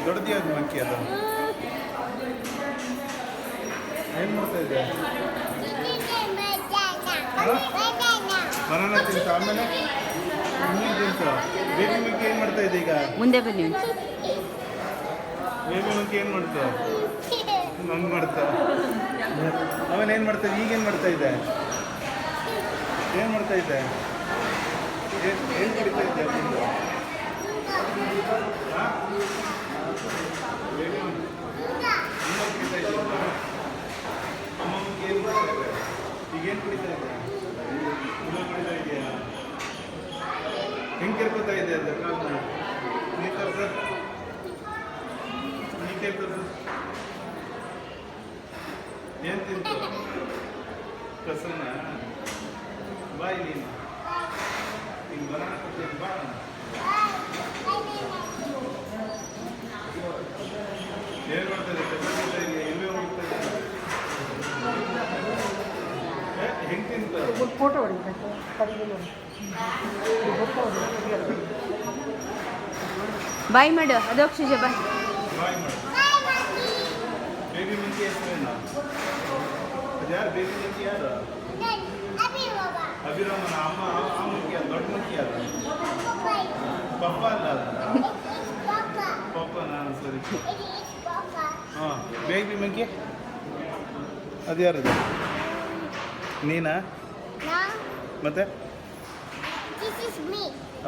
ದೊಡ್ಡದು ಯಾವ್ದು ಮಂಕಿ ಅದು ಏನು ಮಾಡ್ತಾ ಇದೆ? ಬನಾನ ತಿಂತ ಆಮೇಲೆ ಇನ್ನೇನು ತಿಂತ? ಬೇಬಿ ಮಂಕಿ ಏನು ಮಾಡ್ತಾ ಇದೆ ಈಗ? ಮುಂದೆ ಬನ್ನಿ. ಬೇಬಿ ಮಂಕಿ ಏನು ಮಾಡ್ತಾ? ಹಂಗೆ ಮಾಡ್ತಾ. ಆಮೇಲೆ ಏನು ಮಾಡ್ತಾ? ಈಗೇನು ಮಾಡ್ತಾ ಇದೆ? ಏನು ಮಾಡ್ತಾ ಇದೆ? ಏನು ಕುಡಿತಾ ಇದೆ? ಈಗೇನು ಕುಡಿತಾ ಇದೆ? ಕುಡಿತಾ ಇದೆಯಾ? ಹೆಂಗೆ ಕೇಳ್ಕೊತಾ ಇದೆ ಅದು ಕಾಲನ್ನ? ನೀ ತರ್ಸ ನೀ ಕೇಳ್ತದ ಏನು ತಿಂತು? ಕಸನ ಬಾಯಿ ನೀನು ಈಗ ಬನಾನ ಕೊಡ್ತೀನಿ ಬಾ. ಏನು ಮಾಡ್ತಾರೆ? ಕಸ ತಿಂತಾ ಇದೆಯಾ? ಎಲ್ಲೇ ಹೋಗ್ತಾ ಇದೆಯಾ? ಹೆಂಗೆ ತಿಂತ? ಫೋಟೋ ಹೊಡಿಬೇಕು. ಬಾಯ್ ಮಾಡು. ಅದು ಅಕ್ಷಜ ಬಾಯ್. ಬಾಯ್ ಮಾಡು. ಬೇಬಿ ಮಂಕಿ ಹೆಸರೇನು? ಅದು ಯಾರು ಬೇಬಿ ಮಂಕಿ ಯಾರು? ಅಭಿರಾಮನ ಅಮ್ಮ. ಆ ಮಂಕಿ ಅದು ದೊಡ್ಡ ಮಂಕಿ ಅದು. ಪಪ್ಪ ಅಲ್ಲ ಅದು. ಪಪ್ಪ ನಾನು ಸರಿ. ಹಾಂ ಬೇಬಿ ಮಂಕಿ ಅದು ಯಾರದು? ನೀನಾ? ಮತ್ತೆ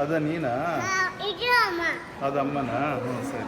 ಅದ ನೀನಾ? ಅದು ಅಮ್ಮನಾ? ಹ್ಞೂ ಸರಿ.